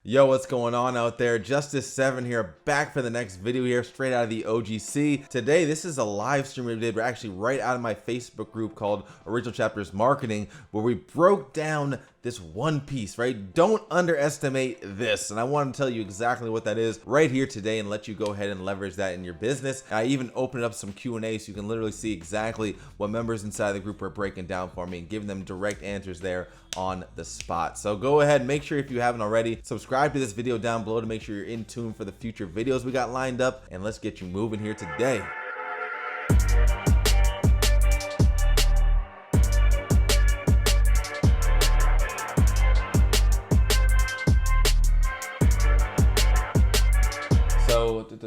Yo, what's going on out there? Justice7 here, back for the next video here, straight out of the OGC. Today, this is a live stream we did. We're actually right out of my Facebook group called Original Chapters Marketing, where we broke down this one piece, right? Don't underestimate this. And I want to tell you exactly what that is right here today and let you go ahead and leverage that in your business. I even opened up some Q&A so you can literally see exactly what members inside the group are breaking down for me and giving them direct answers there on the spot. So go ahead, make sure if you haven't already, subscribe to this video down below to make sure you're in tune for the future videos we got lined up, and let's get you moving here today.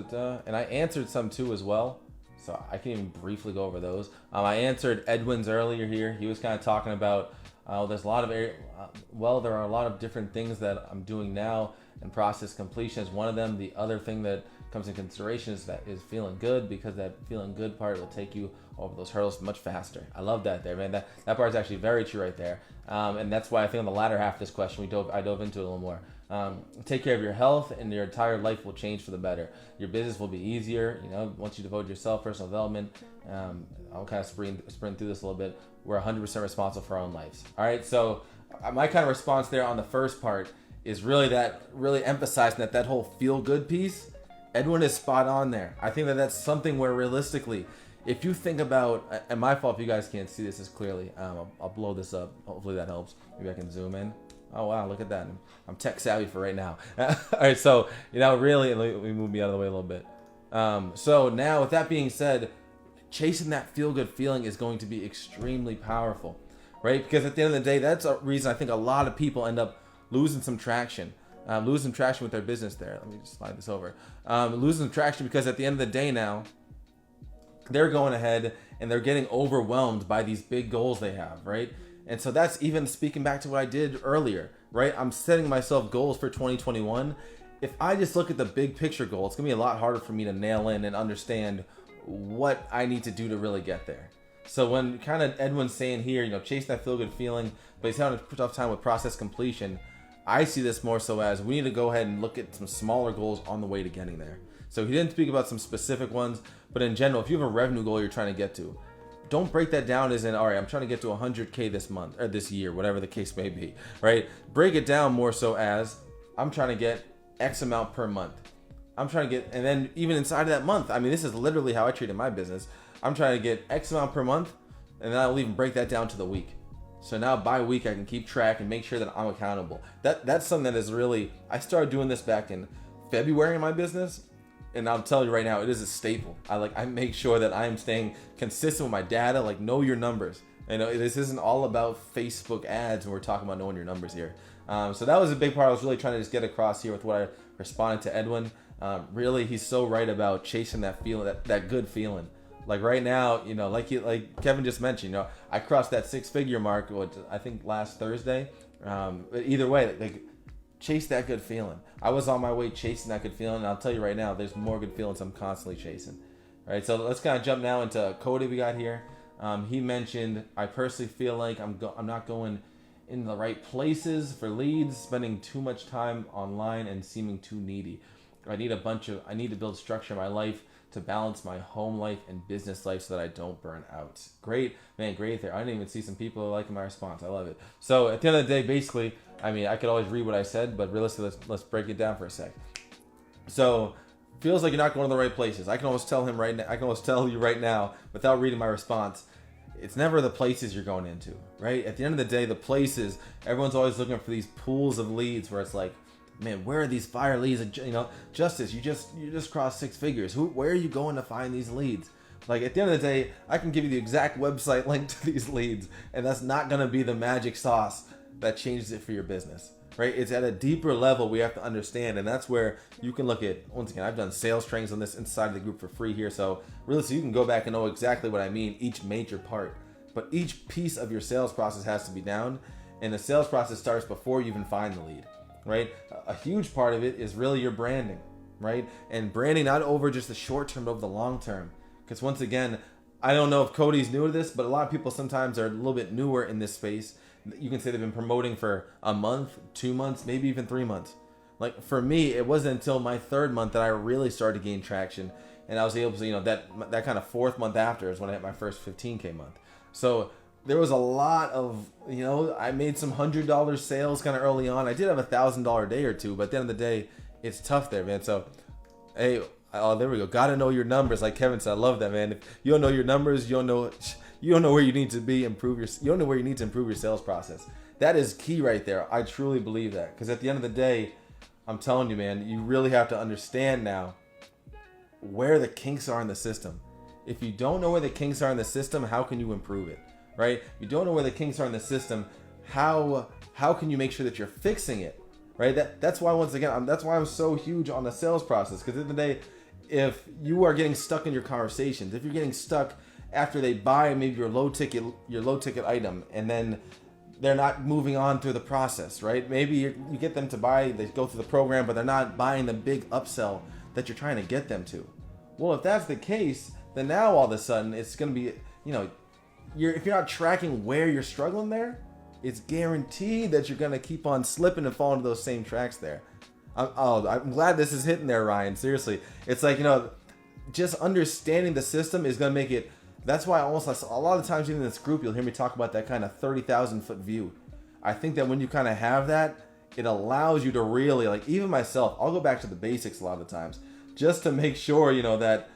So, and I answered some too as well, so I can even briefly go over those. I answered Edwin's earlier here. He was kind of talking about there's a lot of there are a lot of different things that I'm doing now, and process completion is one of them. The other thing that comes in consideration is feeling good, because that feeling good part will take you over those hurdles much faster. I love that there, man. That part is actually very true right there, and that's why I think on the latter half of this question I dove into it a little more. Take care of your health, and your entire life will change for the better. Your business will be easier, once you devote yourself, personal development. I'll kind of sprint through this a little bit. We're 100% responsible for our own lives. All right, so my kind of response there on the first part is really emphasizing that whole feel-good piece. Edwin is spot on there. I think that's something where realistically, if you think about, and my fault if you guys can't see this as clearly, I'll blow this up. Hopefully that helps. Maybe I can zoom in. Oh wow, look at that. I'm tech savvy for right now. All right, so really, let me move me out of the way a little bit. So now, with that being said, chasing that feel-good feeling is going to be extremely powerful, right? Because at the end of the day, that's a reason I think a lot of people end up losing some traction, with their business there. Let me just slide this over. Losing traction because at the end of the day now, they're going ahead and they're getting overwhelmed by these big goals they have, right? And so that's even speaking back to what I did earlier, right? I'm setting myself goals for 2021. If I just look at the big picture goal, it's gonna be a lot harder for me to nail in and understand what I need to do to really get there. So when kind of Edwin's saying here, chase that feel-good feeling, but he's having a tough time with process completion, I see this more so as we need to go ahead and look at some smaller goals on the way to getting there. So he didn't speak about some specific ones, but in general, if you have a revenue goal you're trying to get to, don't break that down as in, all right, I'm trying to get to 100K this month or this year, whatever the case may be, right? Break it down more so as I'm trying to get X amount per month. I'm trying to get, and then even inside of that month, this is literally how I treat in my business. I'm trying to get X amount per month, and then I'll even break that down to the week. So now by week, I can keep track and make sure that I'm accountable. That's something that is really, I started doing this back in February in my business. And I'll tell you right now, it is a staple. I make sure that I am staying consistent with my data, know your numbers. This isn't all about Facebook ads when we're talking about knowing your numbers here. So that was a big part I was really trying to just get across here with what I responded to Edwin. Really, he's so right about chasing that feeling, that good feeling. Like right now, like Kevin just mentioned, I crossed that 6-figure mark, I think last Thursday. Either way, chase that good feeling. I was on my way chasing that good feeling, and I'll tell you right now, there's more good feelings I'm constantly chasing. All right, so let's kind of jump now into Cody we got here. He mentioned, I personally feel like I'm not going in the right places for leads, spending too much time online and seeming too needy. I need to build structure in my life to balance my home life and business life so that I don't burn out. Great, man, great there. I didn't even see some people liking my response. I love it. So at the end of the day, basically, I could always read what I said, but realistically, let's break it down for a sec. So, feels like you're not going to the right places. I can almost tell you right now, without reading my response, it's never the places you're going into, right? At the end of the day, the places, everyone's always looking for these pools of leads where it's like, man, where are these fire leads? Justice, you just crossed 6 figures. Where are you going to find these leads? At the end of the day, I can give you the exact website link to these leads, and that's not going to be the magic sauce that changes it for your business, right? It's at a deeper level we have to understand, and that's where you can look at, once again, I've done sales trainings on this inside of the group for free here, so really, so you can go back and know exactly what I mean, each major part. But each piece of your sales process has to be down, and the sales process starts before you even find the lead, right? A huge part of it is really your branding, right? And branding not over just the short term, but over the long term. Because once again, I don't know if Cody's new to this, but a lot of people sometimes are a little bit newer in this space. You can say they've been promoting for a month, 2 months, maybe even 3 months, Like for me, it wasn't until my third month that I really started to gain traction, and I was able to, that kind of fourth month after is when I hit my first 15K month. So there was a lot of, I made some $100 sales kind of early on. I did have $1,000 day or two, but at the end of the day, it's tough there, man. So, hey, oh, there we go. Got to know your numbers, like Kevin said. I love that, man. If you don't know your numbers, you don't know where you need to be, you don't know where you need to improve your sales process. That is key right there. I truly believe that, because at the end of the day, I'm telling you, man, you really have to understand now where the kinks are in the system. If you don't know where the kinks are in the system, how can you improve it, right? You don't know where the kinks are in the system, how can you make sure that you're fixing it, right? That's why, once again, that's why I'm so huge on the sales process, because at the end of the day, if you are getting stuck in your conversations, if you're getting stuck after they buy maybe your low ticket item, and then they're not moving on through the process, right? Maybe you get them to buy, they go through the program, but they're not buying the big upsell that you're trying to get them to. Well, if that's the case, then now all of a sudden it's going to be, if you're not tracking where you're struggling there, it's guaranteed that you're going to keep on slipping and falling into those same tracks there. I'm glad this is hitting there, Ryan. Seriously. It's like, just understanding the system is going to make it. That's why a lot of times even in this group, you'll hear me talk about that kind of 30,000 foot view. I think that when you kind of have that, it allows you to really, like, even myself, I'll go back to the basics a lot of the times just to make sure, that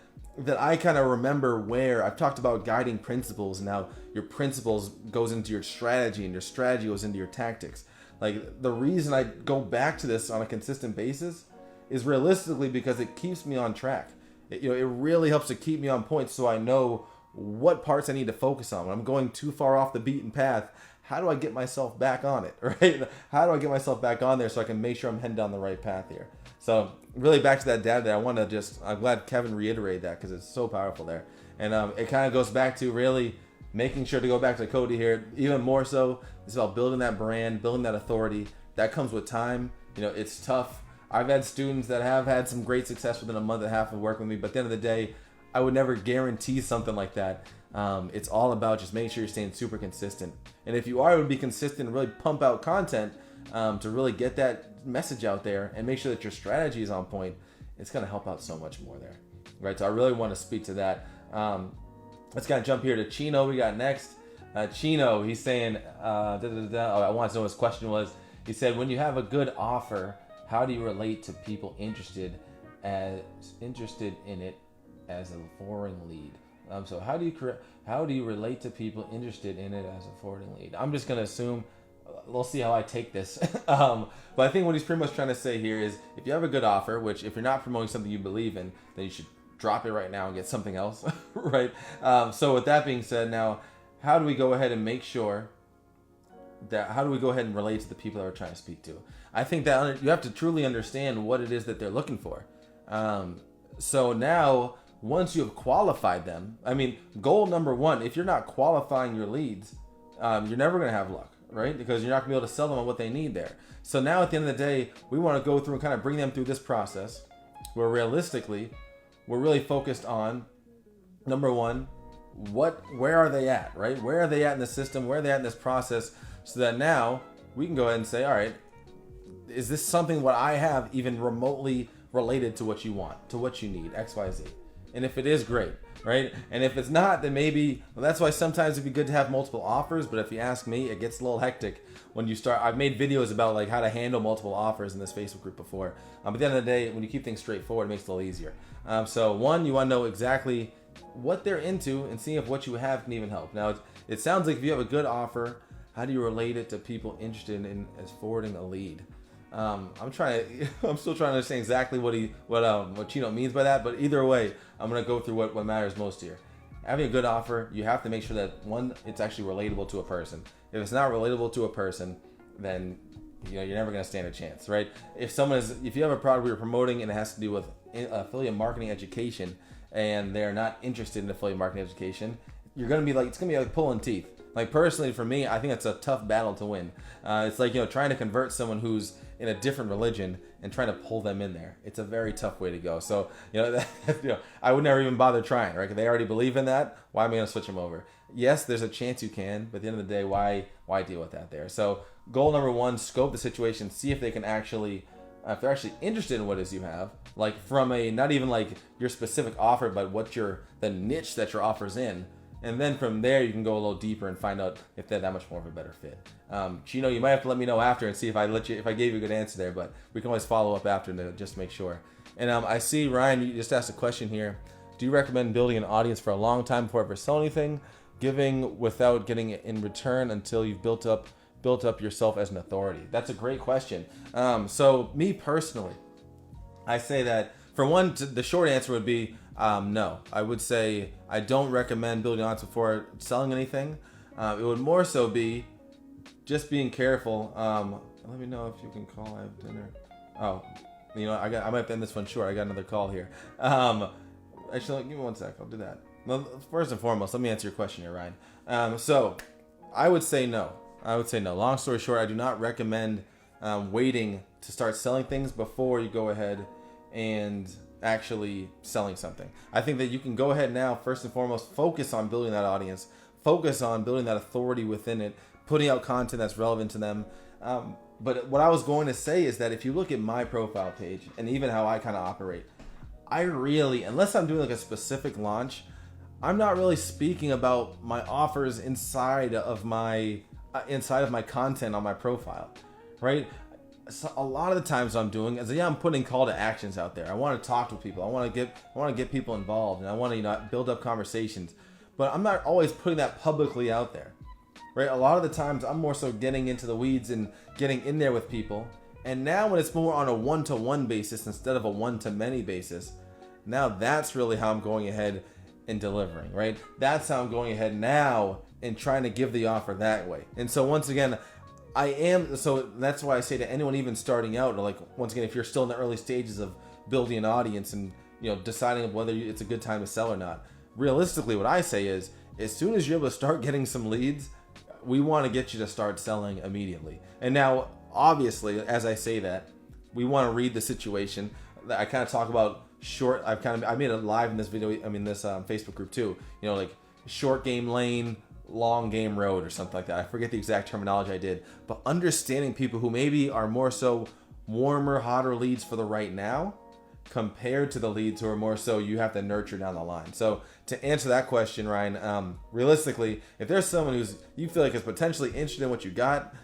I kind of remember where I've talked about guiding principles. Now your principles goes into your strategy, and your strategy goes into your tactics. Like, the reason I go back to this on a consistent basis is realistically because it keeps me on track. It really helps to keep me on point, so I know what parts I need to focus on. When I'm going too far off the beaten path, how do I get myself back on it, right? How do I get myself back on there so I can make sure I'm heading down the right path here? So really back to that data there, I'm glad Kevin reiterated that, because it's so powerful there. And it kind of goes back to really making sure to go back to Cody here, even more so. It's about building that brand, building that authority. That comes with time. It's tough. I've had students that have had some great success within a month and a half of working with me, but at the end of the day, I would never guarantee something like that. It's all about just making sure you're staying super consistent. And if you are able to be consistent and really pump out content to really get that message out there and make sure that your strategy is on point, it's going to help out so much more there. Right? So I really want to speak to that. Let's kind of jump here to Chino. We got next. Chino, he's saying, I want to know what his question was. He said, when you have a good offer, how do you relate to people interested in it as a foreign lead? So how do you relate to people interested in it as a forwarding lead? I'm just going to assume, we'll see how I take this. But I think what he's pretty much trying to say here is, if you have a good offer, which if you're not promoting something you believe in, then you should drop it right now and get something else, right? So with that being said, now, how do we go ahead and make sure that, how do we go ahead and relate to the people that we're trying to speak to? I think that you have to truly understand what it is that they're looking for. So now, once you have qualified them, goal number one, if you're not qualifying your leads, you're never going to have luck, right? Because you're not going to be able to sell them on what they need there. So now at the end of the day, we want to go through and kind of bring them through this process where realistically, we're really focused on, number one, where are they at, right? Where are they at in the system? Where are they at in this process? So that now we can go ahead and say, all right, is this something what I have even remotely related to what you want, to what you need, X, Y, Z? And if it is, great, right? And if it's not, then maybe, that's why sometimes it'd be good to have multiple offers. But if you ask me, it gets a little hectic when you start. I've made videos about like how to handle multiple offers in this Facebook group before. But at the end of the day, when you keep things straightforward, it makes it a little easier. So one, you want to know exactly what they're into and see if what you have can even help. Now, it sounds like if you have a good offer, how do you relate it to people interested in as forwarding a lead? I'm still trying to understand exactly what Chino means by that, but either way, I'm going to go through what matters most here. Having a good offer, you have to make sure that one, it's actually relatable to a person. If it's not relatable to a person, then you're never going to stand a chance, right? If you have a product you're promoting and it has to do with affiliate marketing education, and they're not interested in affiliate marketing education, it's going to be like pulling teeth. Like, personally, for me, I think that's a tough battle to win. It's like, trying to convert someone who's in a different religion and trying to pull them in there. It's a very tough way to go. So, I would never even bother trying, right? Because they already believe in that. Why am I going to switch them over? Yes, there's a chance you can, but at the end of the day, why deal with that there? So, goal number one, scope the situation, see if they can actually if they're actually interested in what it is you have, like from a, not even like your specific offer, but the niche that your offer's in. And then from there, you can go a little deeper and find out if they're that much more of a better fit. Chino, you might have to let me know after and see if I gave you a good answer there, but we can always follow up after to just make sure. And I see, Ryan, you just asked a question here. Do you recommend building an audience for a long time before ever sell anything? Giving without getting it in return until you've built up yourself as an authority? That's a great question. So me personally, I say that for one, the short answer would be no. I would say I don't recommend building an audience before selling anything. It would more so be just being careful. Let me know if you can call. I have dinner. Oh, I might have to end this one short. I got another call here. Actually, give me one sec. I'll do that. Well, first and foremost, let me answer your question here, Ryan. So I would say no. Long story short, I do not recommend waiting to start selling things before you go ahead and actually selling something. I think that you can go ahead now, first and foremost, focus on building that audience, focus on building that authority within it, putting out content that's relevant to them. But what I was going to say is that if you look at my profile page and even how I kind of operate, I really, unless I'm doing like a specific launch, I'm not really speaking about my offers inside of my content on my profile, right? So a lot of the times I'm doing is, I'm putting call to actions out there. I want to talk to people. I want to get people involved, and I want to build up conversations. But I'm not always putting that publicly out there, right? A lot of the times I'm more so getting into the weeds and getting in there with people. And now when it's more on a one-to-one basis instead of a one-to-many basis, now that's really how I'm going ahead and delivering, right? That's how I'm going ahead now and trying to give the offer that way. And so once again, so that's why I say to anyone even starting out, like, once again, if you're still in the early stages of building an audience and deciding whether it's a good time to sell or not, realistically what I say is, as soon as you're able to start getting some leads, we want to get you to start selling immediately. And now obviously, as I say that, we want to read the situation. I kind of talk about I made it live in this video, this Facebook group too, like short game lane, long game road or something like that. I forget the exact terminology I did, but understanding people who maybe are more so warmer, hotter leads for the right now compared to the leads who are more so you have to nurture down the line. So to answer that question, Ryan, realistically, if there's someone who's you feel like is potentially interested in what you got,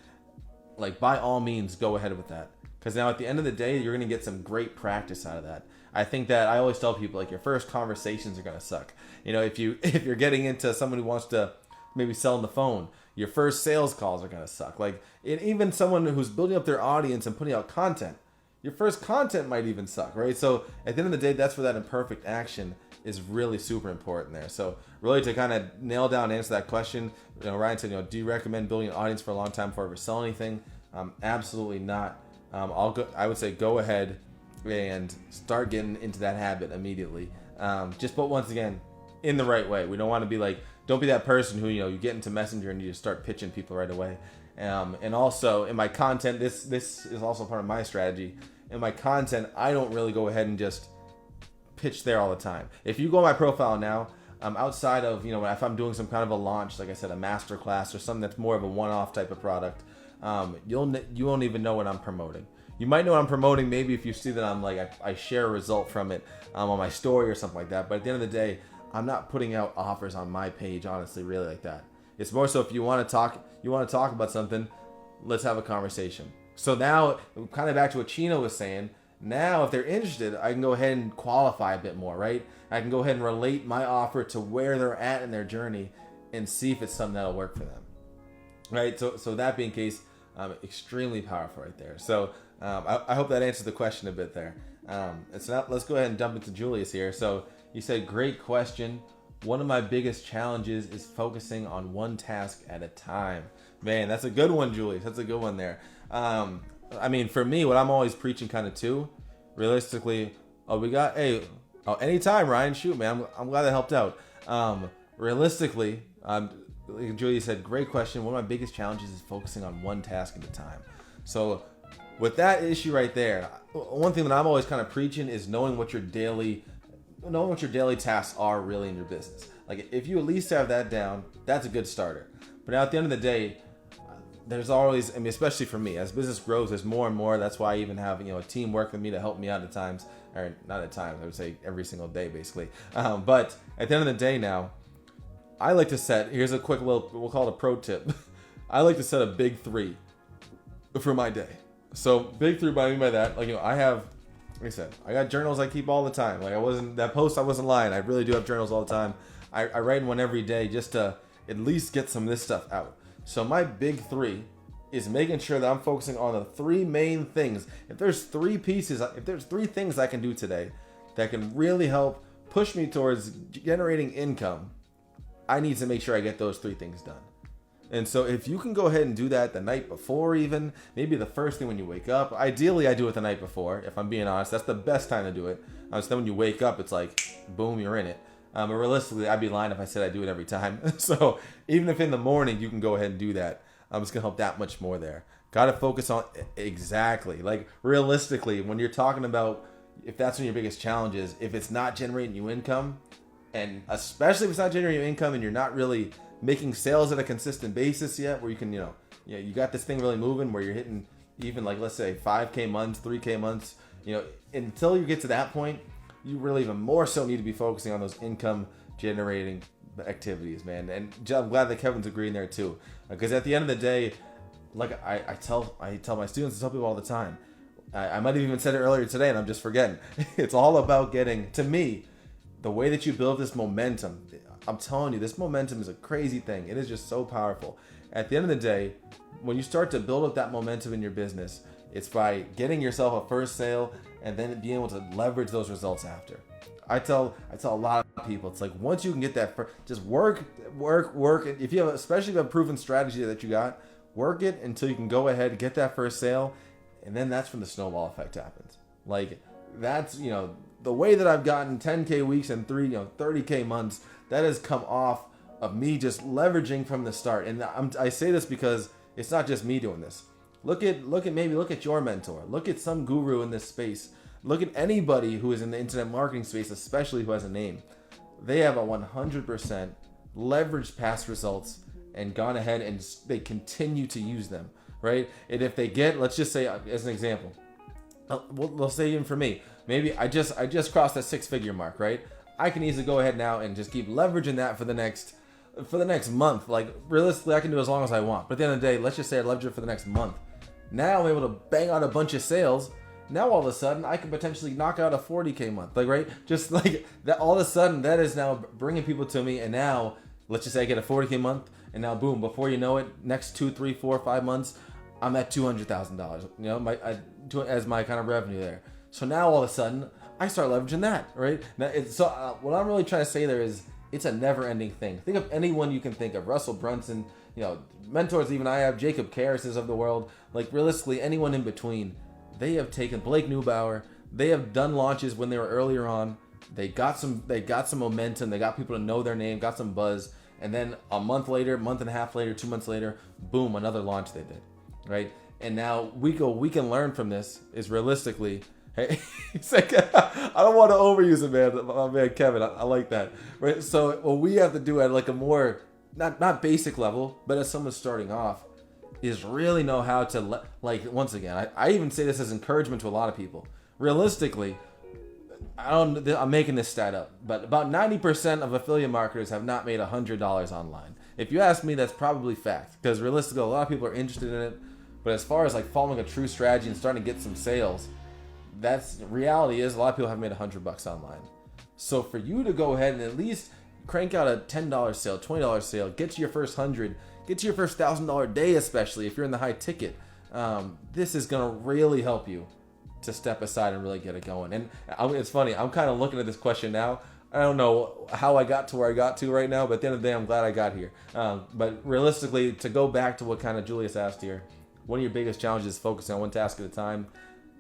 like, by all means, go ahead with that. Because now at the end of the day, you're going to get some great practice out of that. I think that I always tell people, like, your first conversations are going to suck. If you're getting into someone who wants to maybe sell on the phone, your first sales calls are going to suck. Like, even someone who's building up their audience and putting out content, your first content might even suck, right? So at the end of the day, that's where that imperfect action is really super important there. So really, to kind of nail down and answer that question, Ryan said, do you recommend building an audience for a long time before ever sell anything? Absolutely not. I would say go ahead and start getting into that habit immediately. But once again, in the right way. We don't want to be like, don't be that person who, you get into Messenger and you just start pitching people right away. And also in my content, this is also part of my strategy. In my content, I don't really go ahead and just pitch there all the time. If you go on my profile now, outside of, if I'm doing some kind of a launch, like I said, a master class or something that's more of a one-off type of product, you won't even know what I'm promoting. You might know what I'm promoting maybe if you see that I'm like, I share a result from it on my story or something like that. But at the end of the day, I'm not putting out offers on my page, honestly, really like that. It's more so if you want to talk about something, let's have a conversation. So now, kind of back to what Chino was saying, now if they're interested, I can go ahead and qualify a bit more, right? I can go ahead and relate my offer to where they're at in their journey and see if it's something that'll work for them, right? So that being the case, extremely powerful right there. So I hope that answers the question a bit there. And so now let's go ahead and jump into Julius here. So you said, great question. One of my biggest challenges is focusing on one task at a time. Man, that's a good one, Julius. That's a good one there. For me, what I'm always preaching kind of too, realistically, anytime, Ryan, shoot, man. I'm glad that helped out. Realistically, Julia said, great question. One of my biggest challenges is focusing on one task at a time. So with that issue right there, one thing that I'm always kind of preaching is knowing what your daily tasks are really in your business. Like, if you at least have that down, that's a good starter. But now at the end of the day, there's always, I mean, especially for me, as business grows, there's more and more. That's why I even have, a team work with me to help me out at times, or not at times, I would say every single day, basically. But at the end of the day now, I like to set, here's a quick little, we'll call it a pro tip. I like to set a big 3 for my day. So big 3, what I mean by that, I have, like I said, I got journals I keep all the time. I wasn't lying. I really do have journals all the time. I write in one every day just to at least get some of this stuff out. So my big 3 is making sure that I'm focusing on the 3 main things. If there's 3 things I can do today that can really help push me towards generating income, I need to make sure I get those 3 things done. And so if you can go ahead and do that the night before, even maybe the first thing when you wake up, ideally I do it the night before. If I'm being honest, that's the best time to do it. So then when you wake up, it's like, boom, you're in it. But realistically, I'd be lying if I said I do it every time. So even if in the morning you can go ahead and do that, it's going to help that much more there. Got to focus on exactly. Realistically, when you're talking about if that's one of your biggest challenges, if it's not generating you income, and especially if it's not generating you income and you're not really making sales at a consistent basis yet, where you can, you got this thing really moving where you're hitting even let's say 5K months, 3K months, until you get to that point, you really even more so need to be focusing on those income generating activities, man. And I'm glad that Kevin's agreeing there too, because at the end of the day, I tell my students, I tell people all the time, I might have even said it earlier today and I'm just forgetting. It's all about getting, to me, the way that you build this momentum. I'm telling you, this momentum is a crazy thing. It is just so powerful. At the end of the day, when you start to build up that momentum in your business, it's by getting yourself a first sale and then being able to leverage those results after. I tell a lot of people, it's like once you can get that, just work. If you have, especially if you have a proven strategy that you got, work it until you can go ahead and get that first sale, and then that's when the snowball effect happens. That's, the way that I've gotten 10K weeks and 30K months, that has come off of me just leveraging from the start. And I say this because it's not just me doing this. Look at your mentor. Look at some guru in this space. Look at anybody who is in the internet marketing space, especially who has a name. They have a 100% leveraged past results and gone ahead and they continue to use them, right? And if they get, let's just say as an example, we'll say even for me, maybe I just crossed that 6-figure mark, right? I can easily go ahead now and just keep leveraging that for the next month. Realistically, I can do as long as I want. But at the end of the day, let's just say I leverage it for the next month. Now I'm able to bang out a bunch of sales. Now all of a sudden I can potentially knock out a 40K month, right? Just that, all of a sudden that is now bringing people to me. And now let's just say I get a 40K month, and now boom, before you know it, next 2, 3, 4, 5 months, I'm at $200,000. As my kind of revenue there. So now all of a sudden I start leveraging that, right? Now, what I'm really trying to say there is it's a never-ending thing. Think of anyone you can think of, Russell Brunson, mentors even I have, Jacob Karrases of the world, realistically anyone in between. They have taken Blake Neubauer. They have done launches when they were earlier on. They got some momentum. They got people to know their name, got some buzz, and then a month later, month and a half later, 2 months later, boom, another launch they did, right? And now we can learn from this is realistically, hey, he's like, I don't want to overuse it, man. My man Kevin, I like that, right? So what we have to do at a more, not basic level, but as someone starting off, is really know how to, once again, I even say this as encouragement to a lot of people. Realistically, I'm making this stat up, but about 90% of affiliate marketers have not made $100 online. If you ask me, that's probably fact, because realistically, a lot of people are interested in it. But as far as following a true strategy and starting to get some sales, reality is a lot of people have made $100 online. So for you to go ahead and at least crank out a $10 sale, $20 sale, get to your first 100, get to your first $1,000 day, especially if you're in the high ticket, this is going to really help you to step aside and really get it going. And it's funny, I'm kind of looking at this question now. I don't know how I got to where I got to right now, but at the end of the day, I'm glad I got here. But realistically, to go back to what kind of Julius asked here, one of your biggest challenges is focusing on one task at a time.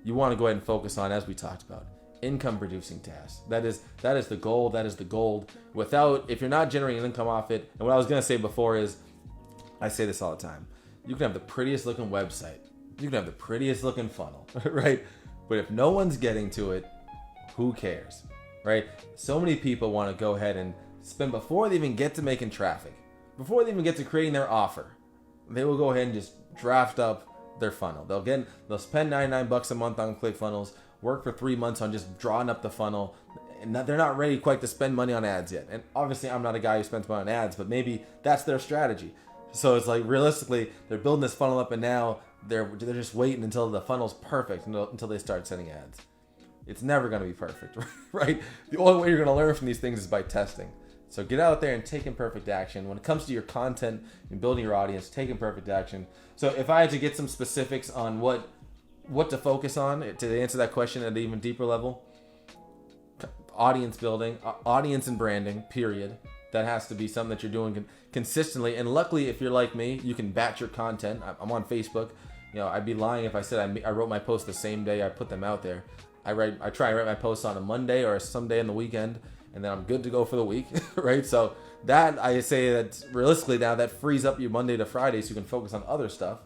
You want to go ahead and focus on, as we talked about, income producing tasks. That is the goal. That is the gold. If you're not generating income off it, and what I was going to say before is, I say this all the time, you can have the prettiest looking website. You can have the prettiest looking funnel, right? But if no one's getting to it, who cares, right? So many people want to go ahead and spend, before they even get to making traffic, before they even get to creating their offer, they will go ahead and just draft up their funnel. They'll spend $99 a month on ClickFunnels, work for 3 months on just drawing up the funnel, and they're not ready quite to spend money on ads yet. And obviously, I'm not a guy who spends money on ads, but maybe that's their strategy. So it's like, realistically, they're building this funnel up, and now they're just waiting until the funnel's perfect until they start sending ads. It's never going to be perfect, right? The only way you're going to learn from these things is by testing. So get out there and take imperfect action. When it comes to your content and building your audience, take imperfect action. So if I had to get some specifics on what to focus on to answer that question at an even deeper level, audience building, audience and branding, period. That has to be something that you're doing consistently. And luckily, if you're like me, you can batch your content. I'm on Facebook. I'd be lying if I said I wrote my posts the same day I put them out there. I try and write my posts on a Monday or some day in the weekend, and then I'm good to go for the week, right? So that, I say that realistically now, that frees up your Monday to Friday so you can focus on other stuff.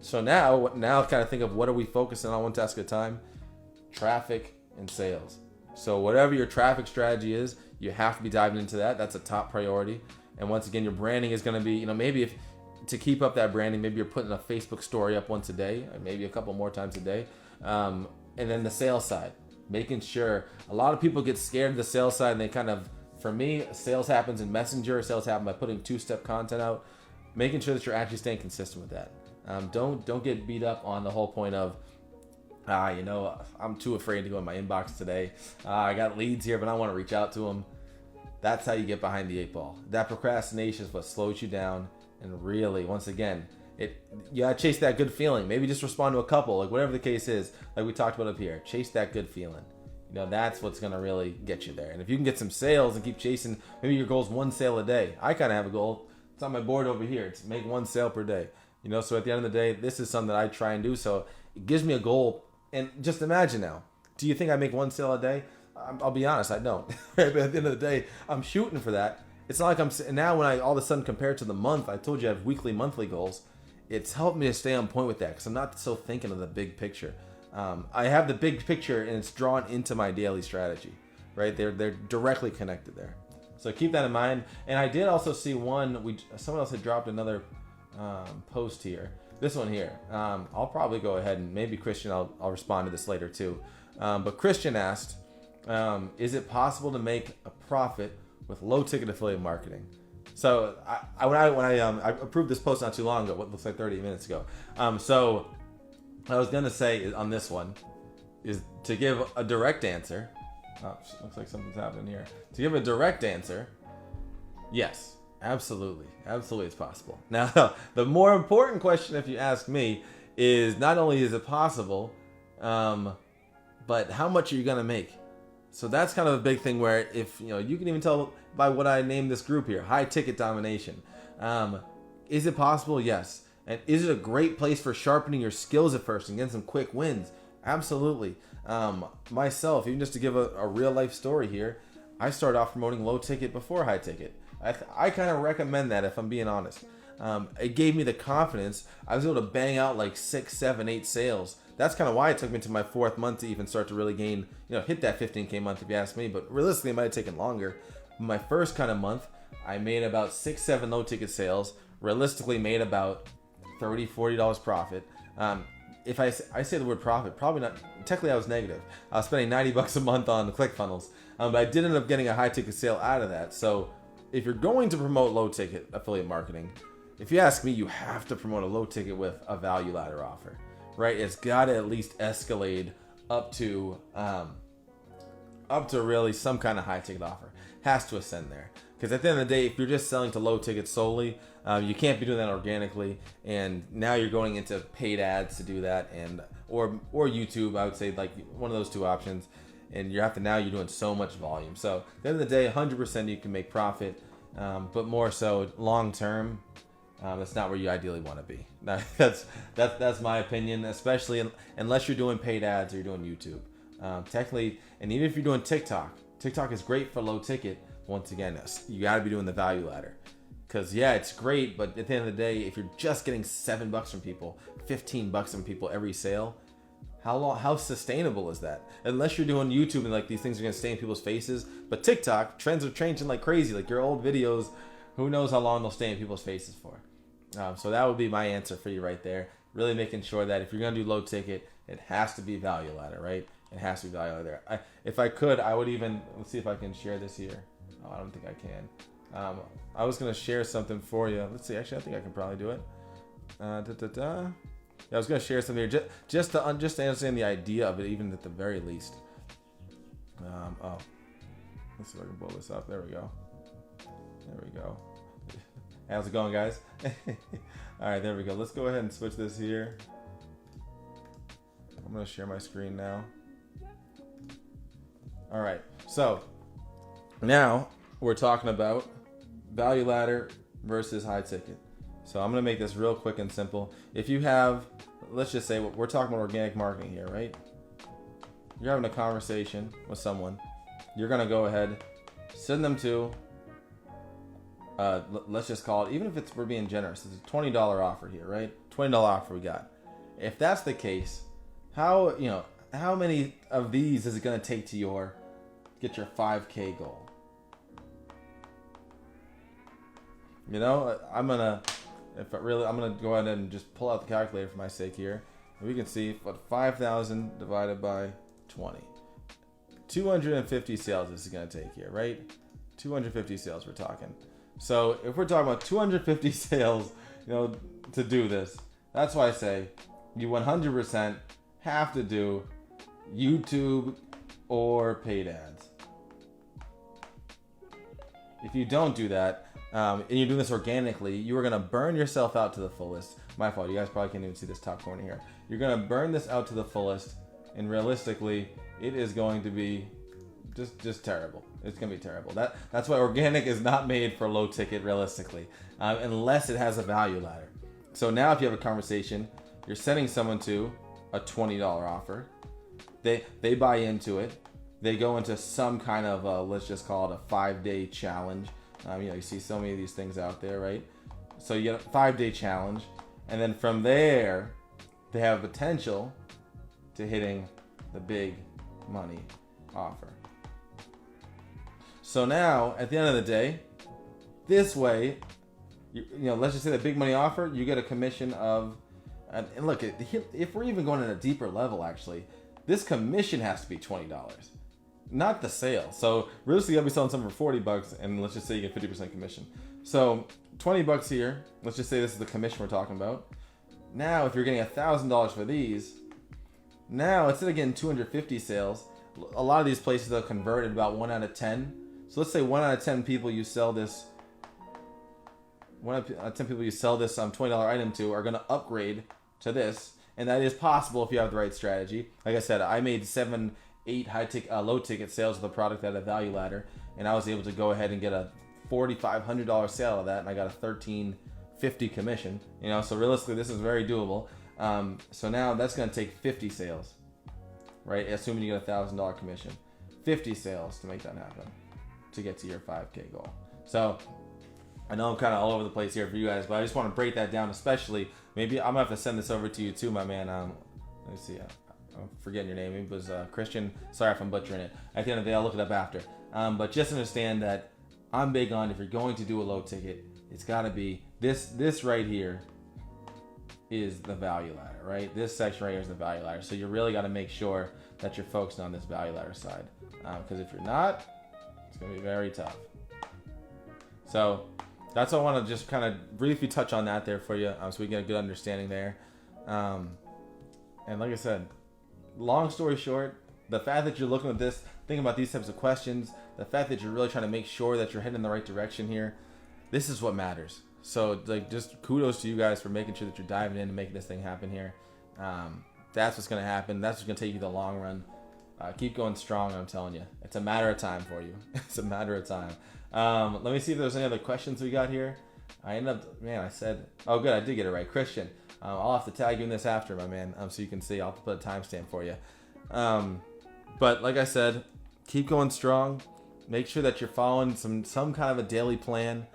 So now kind of think of what are we focusing on one task at a time? Traffic and sales. So whatever your traffic strategy is, you have to be diving into that. That's a top priority. And once again, your branding is going to be, maybe if to keep up that branding, maybe you're putting a Facebook story up once a day, maybe a couple more times a day. And then the sales side, making sure a lot of people get scared of the sales side, and they kind of, for me, sales happens in Messenger. Sales happen by putting 2-step content out, making sure that you're actually staying consistent with that. Don't get beat up on the whole point of, I'm too afraid to go in my inbox today. I got leads here, but I don't want to reach out to them. That's how you get behind the 8 ball. That procrastination is what slows you down. And really, once again, you gotta chase that good feeling. Maybe just respond to a couple, like whatever the case is, like we talked about up here. Chase that good feeling. That's what's gonna really get you there. And if you can get some sales and keep chasing, maybe your goal is 1 sale a day. I kind of have a goal. It's on my board over here. It's make 1 sale per day. So at the end of the day, this is something that I try and do. So it gives me a goal. And just imagine now, do you think I make 1 sale a day? I'll be honest, I don't. But at the end of the day, I'm shooting for that. It's not like now when I all of a sudden compare it to the month, I told you I have weekly, monthly goals. It's helped me to stay on point with that because I'm not so thinking of the big picture. I have the big picture and it's drawn into my daily strategy, right? They're directly connected there. So keep that in mind. And I did also see someone else had dropped another post here. This one here. I'll probably go ahead and maybe Christian, I'll respond to this later too. But Christian asked, is it possible to make a profit with low ticket affiliate marketing? So when I approved this post not too long ago, what looks like 30 minutes ago. So I was going to say on this one is to give a direct answer. Oh, looks like something's happening here. To give a direct answer, yes, absolutely. Absolutely it's possible. Now, the more important question, if you ask me, is not only is it possible, but how much are you going to make? So that's kind of a big thing where if, you can even tell by what I named this group here, high ticket domination. Is it possible? Yes. And is it a great place for sharpening your skills at first and getting some quick wins? Absolutely. Myself, even just to give a real life story here, I started off promoting low ticket before high ticket. I kind of recommend that if I'm being honest. It gave me the confidence. I was able to bang out like 6, 7, 8 sales. That's kind of why it took me to my 4th month to even start to really gain, hit that 15K month if you ask me. But realistically, it might have taken longer. My first kind of month, I made about 6, 7 low ticket sales. Realistically, made about $30, $40 profit. If I say the word profit, probably not. Technically, I was negative. I was spending $90 a month on the ClickFunnels, but I did end up getting a high ticket sale out of that. So if you're going to promote low ticket affiliate marketing, if you ask me, you have to promote a low ticket with a value ladder offer, right? It's got to at least escalate up to really some kind of high ticket offer. Has to ascend there. Because at the end of the day, if you're just selling to low tickets solely, you can't be doing that organically. And now you're going into paid ads to do that, and or YouTube. I would say like one of those 2 options. And you're doing so much volume. So at the end of the day, 100% you can make profit, but more so long term, that's not where you ideally want to be. That's my opinion, especially unless you're doing paid ads or you're doing YouTube. Technically, and even if you're doing TikTok is great for low ticket. Once again, you got to be doing the value ladder. Because yeah, it's great, but at the end of the day, if you're just getting $7 from people, $15 from people every sale, how sustainable is that? Unless you're doing YouTube and like these things are gonna stay in people's faces. But TikTok, trends are changing like crazy. Like your old videos, who knows how long they'll stay in people's faces for. So that would be my answer for you right there. Really making sure that if you're going to do low ticket, it has to be value ladder, right? It has to be value ladder. If I could, I would even, let's see if I can share this here. Oh, I don't think I can. I was going to share something for you. Let's see. Actually, I think I can probably do it. Yeah, I was going to share something here just to understand the idea of it, even at the very least. Let's see if I can blow this up. There we go. There we go. How's it going, guys? All right, there we go. Let's go ahead and switch this here. I'm going to share my screen now. All right, so now we're talking about value ladder versus high ticket. So I'm going to make this real quick and simple. If you have, let's just say we're talking about organic marketing here, right? You're having a conversation with someone. You're going to go ahead, send them to, let's just call it, even if we're being generous, it's a $20 offer here, right? $20 offer we got. If that's the case, how many of these is it going to take to get your 5K goal? I'm gonna go ahead and just pull out the calculator for my sake here. And we can see what 5,000 divided by 20. 250 sales this is gonna take here, right? 250 sales we're talking. So if we're talking about 250 sales, to do this, that's why I say you 100% have to do YouTube or paid ads. If you don't do that, and you're doing this organically, you are going to burn yourself out to the fullest. My fault. You guys probably can't even see this top corner here. You're going to burn this out to the fullest, and realistically, it is going to be just terrible. It's going to be terrible. That's why organic is not made for low ticket, realistically, unless it has a value ladder. So now if you have a conversation, you're sending someone to a $20 offer. They buy into it. They go into some kind of, let's just call it a 5-day challenge. You see so many of these things out there, right? So you get a 5-day challenge, and then from there, they have potential to hitting the big money offer. So now, at the end of the day, this way, let's just say the big money offer, you get a commission of, and look, if we're even going at a deeper level, actually, this commission has to be $20. Not the sale. So realistically, I'll be selling something for $40, and let's just say you get 50% commission. So $20 here. Let's just say this is the commission we're talking about. Now, if you're getting $1,000 for these, now instead of getting 250 sales, a lot of these places are converted about 1 out of 10. So let's say 1 out of 10 people you sell this. 1 out of 10 people you sell this $20 item to are going to upgrade to this, and that is possible if you have the right strategy. Like I said, I made 8 low ticket sales of the product at a value ladder, and I was able to go ahead and get a $4,500 sale of that, and I got a $1,350 commission. So realistically, this is very doable. So now that's going to take 50 sales, right? Assuming you get a $1,000 commission, 50 sales to make that happen, to get to your 5K goal. So I know I'm kind of all over the place here for you guys, but I just want to break that down. Especially, maybe I'm gonna have to send this over to you too, my man. Let me see. I'm forgetting your name. It was Christian. Sorry if I'm butchering it. At the end of the day, I'll look it up after. But just understand that I'm big on, if you're going to do a low ticket, it's got to be this right here is the value ladder, right? This section right here is the value ladder. So you really got to make sure that you're focused on this value ladder side. Because if you're not, it's going to be very tough. So that's what I want to just kind of briefly touch on that there for you, so we get a good understanding there. And like I said, long story short, the fact that you're looking at this, thinking about these types of questions, the fact that you're really trying to make sure that you're heading in the right direction here, this is what matters. So just kudos to you guys for making sure that you're diving in and making this thing happen here. That's what's going to happen. That's what's going to take you the long run. Keep going strong, I'm telling you. It's a matter of time for you. It's a matter of time. Let me see if there's any other questions we got here. I said, oh good, I did get it right. Christian, I'll have to tag you in this after, my man, so you can see. I'll have to put a timestamp for you. But like I said, keep going strong. Make sure that you're following some kind of a daily plan.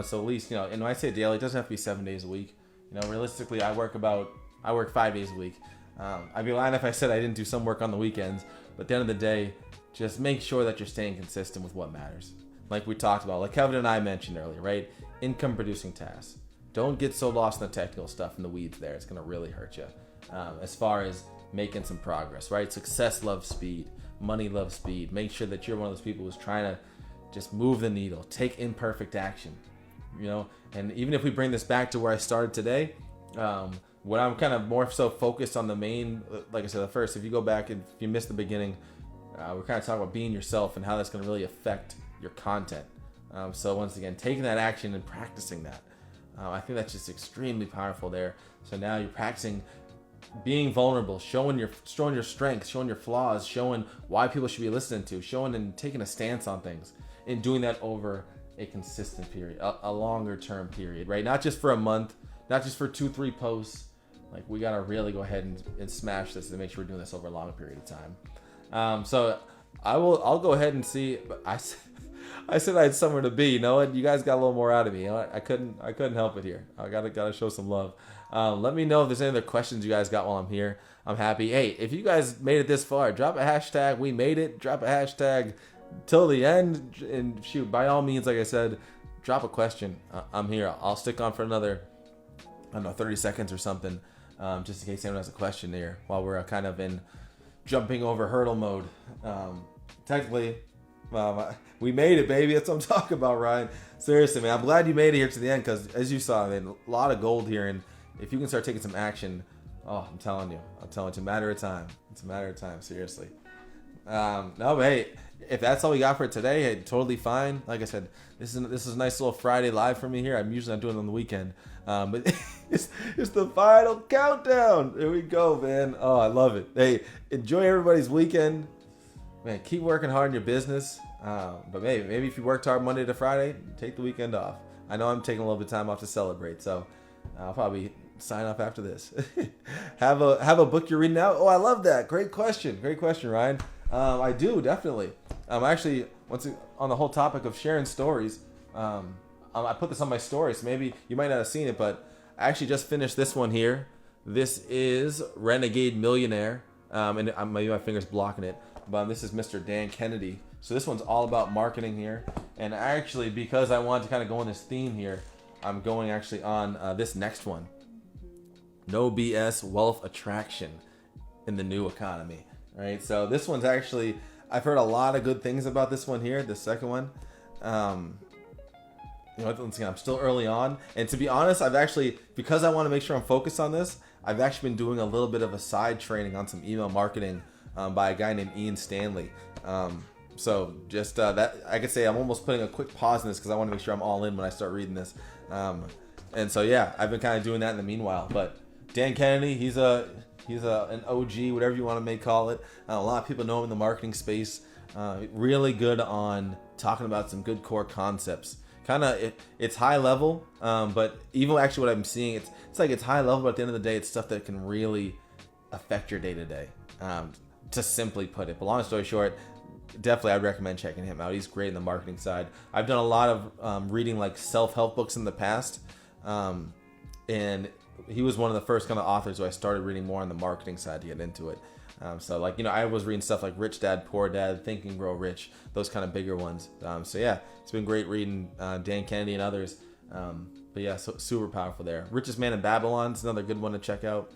So at least, and when I say daily, it doesn't have to be 7 days a week. Realistically, I work 5 days a week. I'd be lying if I said I didn't do some work on the weekends. But at the end of the day, just make sure that you're staying consistent with what matters. Like we talked about, like Kevin and I mentioned earlier, right? Income producing tasks. don't get so lost in the technical stuff and the weeds there. It's going to really hurt you. As far as making some progress, right? Success loves speed. Money loves speed. Make sure that you're one of those people who's trying to just move the needle, take imperfect action, and even if we bring this back to where I started today, what I'm kind of more so focused on the main, like I said, the first, if you go back and if you missed the beginning, we're kind of talking about being yourself and how that's going to really affect your content. So once again, taking that action and practicing that, I think that's just extremely powerful there. So now you're practicing being vulnerable, showing your strengths, showing your flaws, showing why people should be listening to, showing and taking a stance on things, and doing that over a consistent period, a longer term period, right? Not just for a month, not just for 2-3 posts. Like, we got to really go ahead and smash this and make sure we're doing this over a long period of time. So I'll go ahead and see. But I said I had somewhere to be. You know what? You guys got a little more out of me. You know, I couldn't help it here. I gotta show some love. Let me know if there's any other questions you guys got while I'm here. I'm happy. Hey, if you guys made it this far, drop a hashtag. We made it. Drop a hashtag till the end. And shoot, by all means, like I said, drop a question. I'm here. I'll stick on for another, 30 seconds or something, just in case anyone has a question there while we're kind of in jumping over hurdle mode. Technically, we made it, baby. That's what I'm talking about, Ryan. Seriously, man. I'm glad you made it here to the end because, as you saw, man, a lot of gold here. And if you can start taking some action, I'm telling you, it's a matter of time. It's a matter of time, seriously. No, but hey, if that's all we got for today, hey, totally fine. Like I said, this is a nice little Friday live for me here. I'm usually not doing it on the weekend, but it's the final countdown. There we go, man. Oh, I love it. Hey, enjoy everybody's weekend, man. Keep working hard in your business, but maybe if you worked hard Monday to Friday, take the weekend off. I know I'm taking a little bit of time off to celebrate, so I'll probably sign off after this. Have a book you're reading out. Oh, I love that. Great question, Ryan. I do, definitely. Actually, on the whole topic of sharing stories, I put this on my story, so maybe you might not have seen it, but I actually just finished this one here. This is Renegade Millionaire, and maybe my finger's blocking it, but this is Mr. Dan Kennedy. So this one's all about marketing here, and actually, because I wanted to kind of go on this theme here, I'm going actually on this next one. No BS Wealth Attraction in the New Economy. Right, so this one's actually, I've heard a lot of good things about this one here, the second one. Once again, I'm still early on, and to be honest, I've actually, because I want to make sure I'm focused on this, I've actually been doing a little bit of a side training on some email marketing by a guy named Ian Stanley. So just that, I could say I'm almost putting a quick pause in this because I want to make sure I'm all in when I start reading this. And so yeah, I've been kind of doing that in the meanwhile. But Dan Kennedy, he's an OG, whatever you want to call it. A lot of people know him in the marketing space. Really good on talking about some good core concepts. It's high level, but even actually what I'm seeing, it's like it's high level, but at the end of the day, it's stuff that can really affect your day to day. To simply put it, but long story short, definitely I'd recommend checking him out. He's great in the marketing side. I've done a lot of reading like self-help books in the past, and he was one of the first kind of authors who I started reading more on the marketing side to get into it. So like, I was reading stuff like Rich Dad, Poor Dad, Think and Grow Rich, those kind of bigger ones. So yeah, it's been great reading Dan Kennedy and others. But yeah, so super powerful there. Richest Man in Babylon's another good one to check out.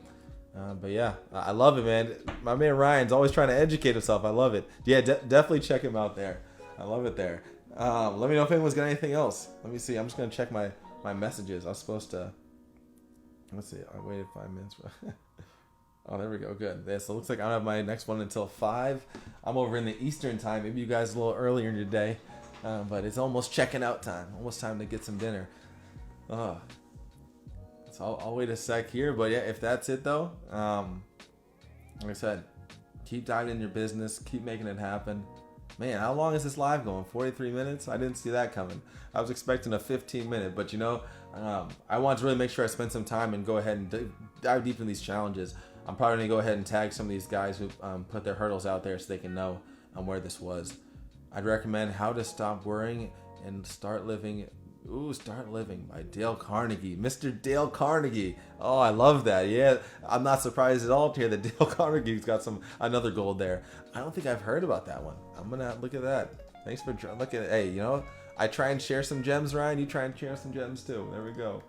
But yeah, I love it, man. My man Ryan's always trying to educate himself. I love it. Yeah, definitely check him out there. I love it there. Let me know if anyone's got anything else. Let me see. I'm just going to check my messages. I was supposed to... Let's see. I waited 5 minutes. Oh, there we go. Good. Yeah, so it looks like I don't have my next one until 5. I'm over in the Eastern time. Maybe you guys a little earlier in your day. But it's almost checking out time. Almost time to get some dinner. So I'll wait a sec here. But yeah, if that's it though, like I said, keep diving in your business. Keep making it happen. Man, how long is this live going? 43 minutes? I didn't see that coming. I was expecting a 15-minute, but I want to really make sure I spend some time and go ahead and dive deep in these challenges. I'm probably going to go ahead and tag some of these guys who put their hurdles out there so they can know where this was. I'd recommend How to Stop Worrying and Start Living. Start Living by Dale Carnegie. Mr. Dale Carnegie. Oh, I love that. Yeah, I'm not surprised at all to hear that Dale Carnegie's got another gold there. I don't think I've heard about that one. I'm going to look at that. Thanks for looking at it. Hey, I try and share some gems, Ryan. You try and share some gems too. There we go.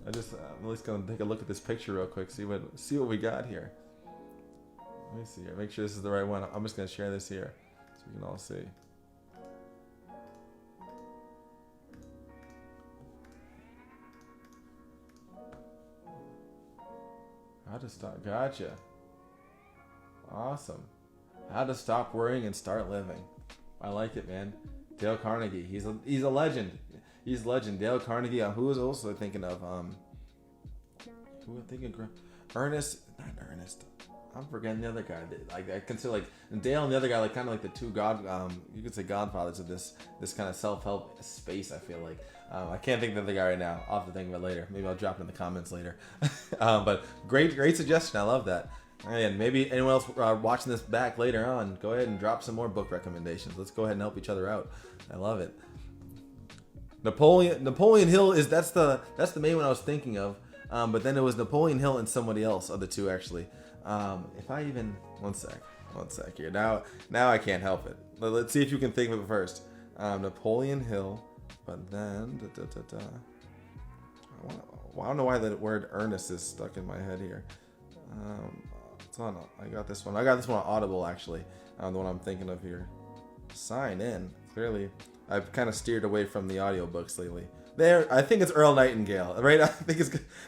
I'm at least gonna take a look at this picture real quick, see what we got here. Let me see here. Make sure this is the right one. I'm just gonna share this here so we can all see. How to stop? Gotcha. Awesome. How to stop worrying and start living. I like it, man. Dale Carnegie. He's a legend. He's a legend. Dale Carnegie. Who was also thinking of? Who was thinking? Ernest. Not Ernest. I'm forgetting the other guy. Like I consider like Dale and the other guy like kind of like the two you could say godfathers of this kind of self-help space. I feel like. I can't think of the other guy right now. I'll have to think of it later. Maybe I'll drop it in the comments later. But great suggestion. I love that. And maybe anyone else watching this back later on, go ahead and drop some more book recommendations. Let's go ahead and help each other out. I love it. Napoleon Hill that's the main one I was thinking of. But then it was Napoleon Hill and somebody else of the two actually. If I even one sec here. Now I can't help it. Let's see if you can think of it first. Napoleon Hill, but then I don't know why the word earnest is stuck in my head here. I got this one. I got this one on Audible actually. The one I'm thinking of here. Sign in. Clearly, I've kind of steered away from the audiobooks lately. I think it's Earl Nightingale, right? I think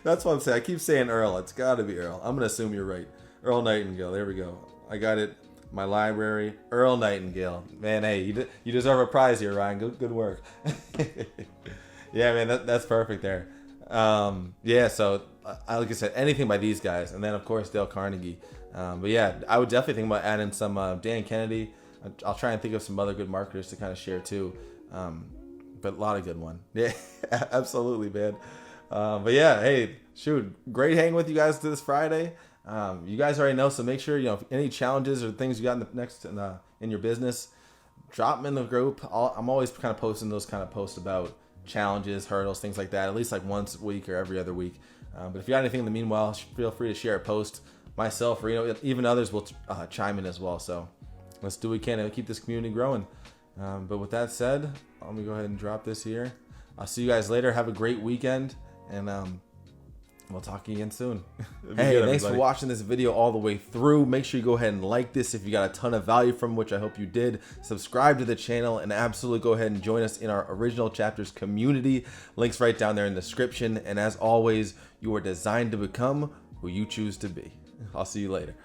that's what I'm saying. I keep saying Earl. It's got to be Earl. I'm gonna assume you're right. Earl Nightingale. There we go. I got it. My library. Earl Nightingale. Man, hey, you deserve a prize here, Ryan. Good work. Yeah, man, that's perfect there. Yeah, so like I said, anything by these guys, and then of course Dale Carnegie. But yeah, I would definitely think about adding some Dan Kennedy. I'll try and think of some other good marketers to kind of share too. But a lot of good one. Yeah, absolutely, man. But yeah, hey, shoot, great hanging with you guys this Friday. You guys already know, so make sure if any challenges or things you got in your business, drop them in the group. I'm always kind of posting those kind of posts about challenges, hurdles, things like that, at least like once a week or every other week. But if you got anything in the meanwhile, feel free to share a post. Myself or even others will chime in as well. So let's do what we can to keep this community growing. But with that said, let me go ahead and drop this here. I'll see you guys later. Have a great weekend, and we'll talk again soon. Hey, thanks for watching this video all the way through. Make sure you go ahead and like this if you got a ton of value from, which I hope you did. Subscribe to the channel, and absolutely go ahead and join us in our Original Chapters community. Links right down there in the description. And as always, you are designed to become who you choose to be. I'll see you later.